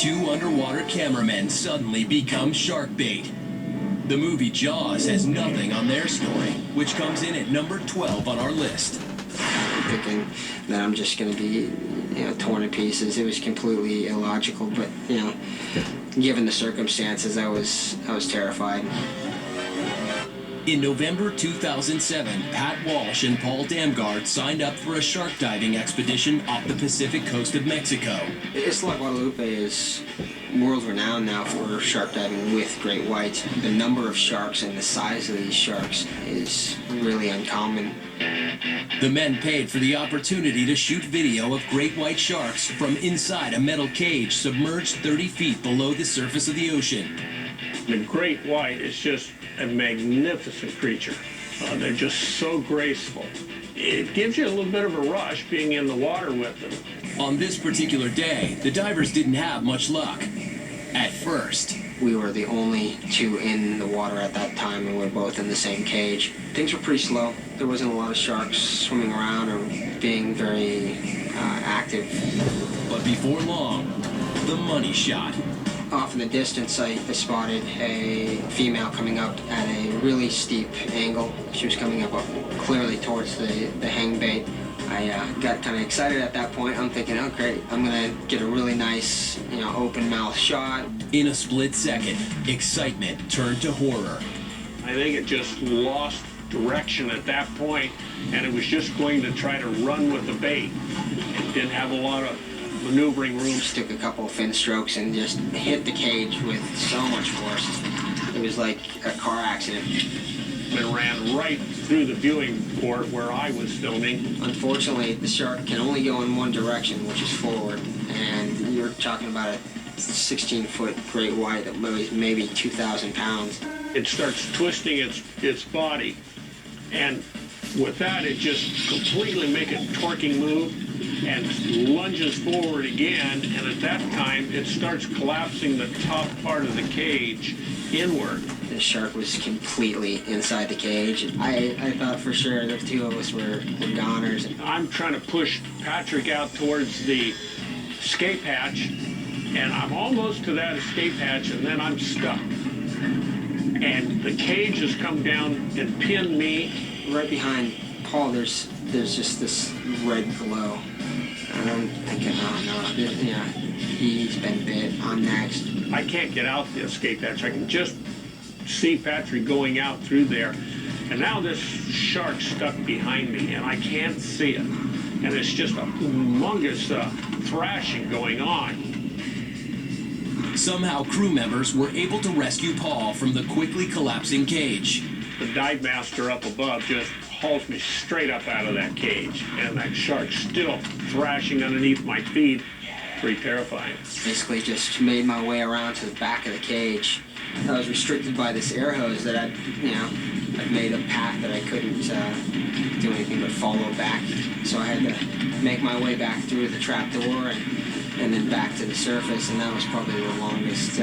two underwater cameramen suddenly become shark bait. The movie Jaws has nothing on their story, which comes in at number 12 on our list. Thinking that I'm just going to be, torn to pieces. It was completely illogical, but, given the circumstances, I was terrified. In November 2007, Pat Walsh and Paul Damgard signed up for a shark diving expedition off the Pacific coast of Mexico. Isla Guadalupe is world-renowned now for shark diving with great whites. The number of sharks and the size of these sharks is really uncommon. The men paid for the opportunity to shoot video of great white sharks from inside a metal cage submerged 30 feet below the surface of the ocean. The great white is just a magnificent creature. They're just so graceful. It gives you a little bit of a rush being in the water with them. On this particular day, the divers didn't have much luck. At first, we were the only two in the water at that time, and we were both in the same cage. Things were pretty slow. There wasn't a lot of sharks swimming around or being very active. But before long, the money shot. Off in the distance, I spotted a female coming up at a really steep angle. She was coming up clearly towards the hang bait. I got kind of excited at that point. I'm thinking, oh great, I'm gonna get a really nice, open mouth shot. In a split second, excitement turned to horror. I think it just lost direction at that point, and it was just going to try to run with the bait. It didn't have a lot of maneuvering room. Just took a couple of fin strokes and just hit the cage with so much force. It was like a car accident. It ran right through the viewing port where I was filming. Unfortunately, the shark can only go in one direction, which is forward. And you're talking about a 16-foot great white that weighs maybe 2,000 pounds. It starts twisting its body, and with that, it just completely makes a torquing move and lunges forward again, and at that time, it starts collapsing the top part of the cage inward. The shark was completely inside the cage. I thought for sure the two of us were goners. I'm trying to push Patrick out towards the escape hatch, and I'm almost to that escape hatch, and then I'm stuck. And the cage has come down and pinned me. Right behind Paul, there's just this red glow. And I'm thinking, oh no, he's been bit. I'm next. I can't get out the escape hatch. I can just see Patrick going out through there. And now this shark's stuck behind me, and I can't see it. And it's just a humongous thrashing going on. Somehow, crew members were able to rescue Paul from the quickly collapsing cage. The dive master up above just hauls me straight up out of that cage, and that shark's still thrashing underneath my feet. Pretty terrifying. Basically just made my way around to the back of the cage. I was restricted by this air hose that I'd made a path that I couldn't do anything but follow back. So I had to make my way back through the trap door and then back to the surface, and that was probably the longest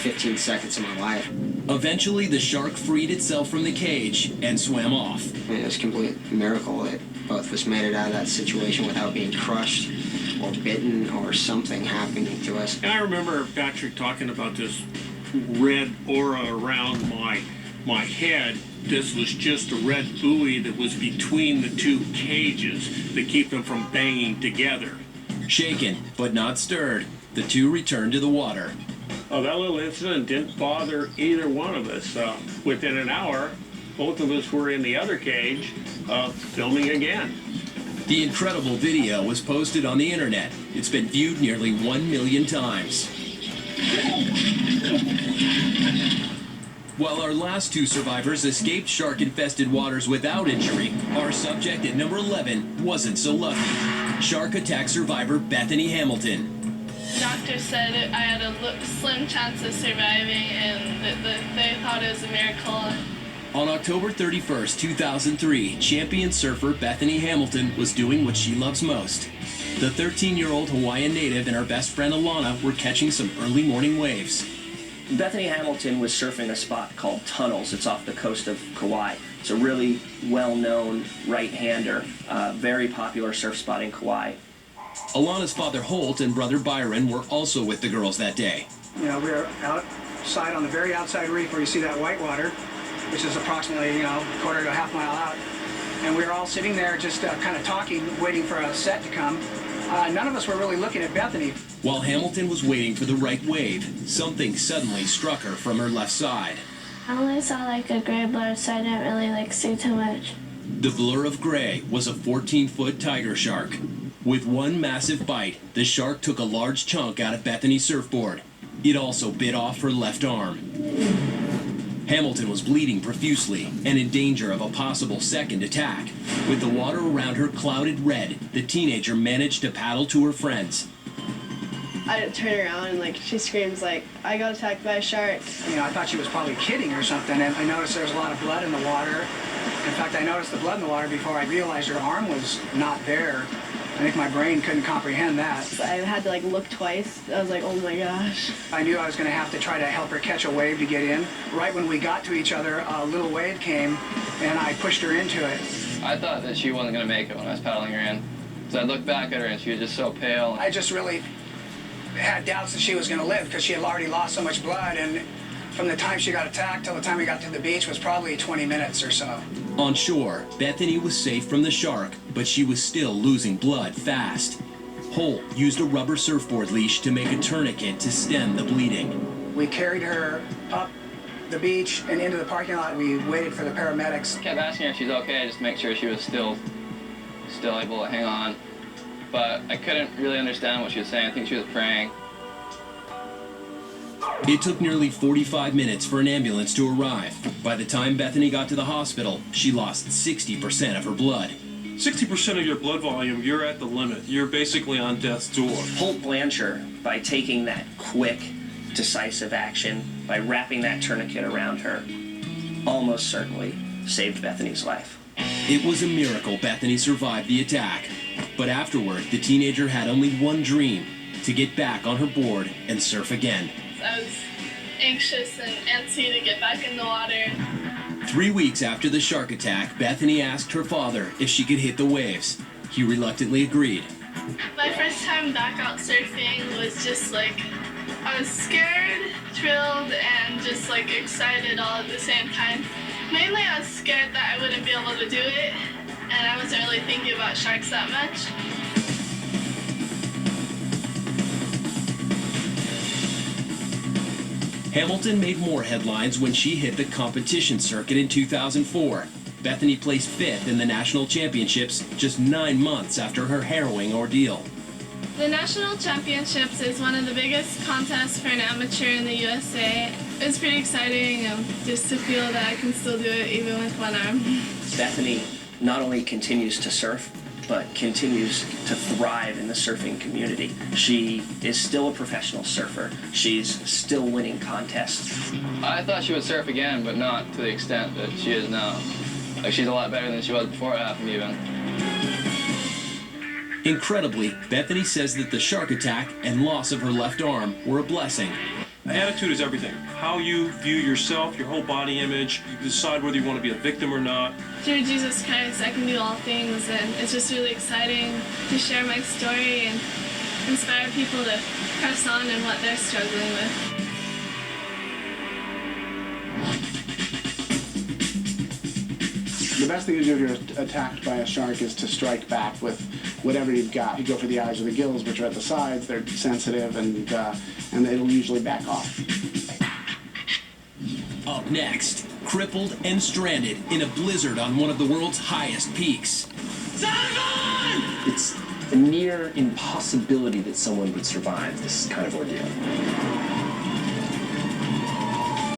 15 seconds of my life. Eventually, the shark freed itself from the cage and swam off. It was a complete miracle that both of us made it out of that situation without being crushed or bitten or something happening to us. And I remember Patrick talking about this red aura around my head. This was just a red buoy that was between the two cages that keep them from banging together. Shaken, but not stirred, the two returned to the water. Oh, that little incident didn't bother either one of us. Within an hour, both of us were in the other cage, filming again. The incredible video was posted on the internet. It's been viewed nearly 1 million times. While our last two survivors escaped shark-infested waters without injury, our subject at number 11 wasn't so lucky. Shark attack survivor Bethany Hamilton. Doctor said I had a slim chance of surviving, and they thought it was a miracle. On October 31st, 2003, champion surfer Bethany Hamilton was doing what she loves most. The 13-year-old Hawaiian native and her best friend Alana were catching some early morning waves. Bethany Hamilton was surfing a spot called Tunnels. It's off the coast of Kauai. It's a really well-known right-hander, very popular surf spot in Kauai. Alana's father Holt and brother Byron were also with the girls that day. We were outside on the very outside reef where you see that white water, which is approximately, a quarter to a half mile out. And we were all sitting there just kind of talking, waiting for a set to come. None of us were really looking at Bethany. While Hamilton was waiting for the right wave, something suddenly struck her from her left side. I only saw like a gray blur, so I didn't really see too much. The blur of gray was a 14-foot tiger shark. With one massive bite, the shark took a large chunk out of Bethany's surfboard. It also bit off her left arm. Hamilton was bleeding profusely and in danger of a possible second attack. With the water around her clouded red, the teenager managed to paddle to her friends. I turn around and she screams I got attacked by a shark. I thought she was probably kidding or something, and I noticed there was a lot of blood in the water. In fact, I noticed the blood in the water before I realized her arm was not there. I think my brain couldn't comprehend that. I had to look twice. I was like, oh my gosh. I knew I was going to have to try to help her catch a wave to get in. Right when we got to each other, a little wave came, and I pushed her into it. I thought that she wasn't going to make it when I was paddling her in. So I looked back at her, and she was just so pale. I just really had doubts that she was going to live because she had already lost so much blood, and from the time she got attacked till the time we got to the beach was probably 20 minutes or so. On shore, Bethany was safe from the shark, but she was still losing blood fast. Holt used a rubber surfboard leash to make a tourniquet to stem the bleeding. We carried her up the beach and into the parking lot. We waited for the paramedics. I kept asking her if she's okay, just to make sure she was still able to hang on. But I couldn't really understand what she was saying. I think she was praying. It took nearly 45 minutes for an ambulance to arrive. By the time Bethany got to the hospital, she lost 60% of her blood. 60% of your blood volume, you're at the limit. You're basically on death's door. Holt Blanchard, by taking that quick, decisive action, by wrapping that tourniquet around her, almost certainly saved Bethany's life. It was a miracle Bethany survived the attack. But afterward, the teenager had only one dream: to get back on her board and surf again. I was anxious and antsy to get back in the water. 3 weeks after the shark attack, Bethany asked her father if she could hit the waves. He reluctantly agreed. My first time back out surfing was just I was scared, thrilled, and just excited all at the same time. Mainly I was scared that I wouldn't be able to do it, and I wasn't really thinking about sharks that much. Hamilton made more headlines when she hit the competition circuit in 2004. Bethany placed 5th in the national championships just 9 months after her harrowing ordeal. The National Championships is one of the biggest contests for an amateur in the USA. It's pretty exciting just to feel that I can still do it even with one arm. Bethany not only continues to surf, but continues to thrive in the surfing community. She is still a professional surfer. She's still winning contests. I thought she would surf again, but not to the extent that she is now. She's a lot better than she was before it happened even. Incredibly, Bethany says that the shark attack and loss of her left arm were a blessing. Attitude is everything. How you view yourself, your whole body image, you decide whether you want to be a victim or not. Through Jesus Christ, I can do all things, and it's just really exciting to share my story and inspire people to press on in what they're struggling with. The best thing to do if you're attacked by a shark is to strike back with whatever you've got. You go for the eyes or the gills, which are at the sides. They're sensitive, and it'll usually back off. Up next, crippled and stranded in a blizzard on one of the world's highest peaks. It's a near impossibility that someone would survive this kind of ordeal.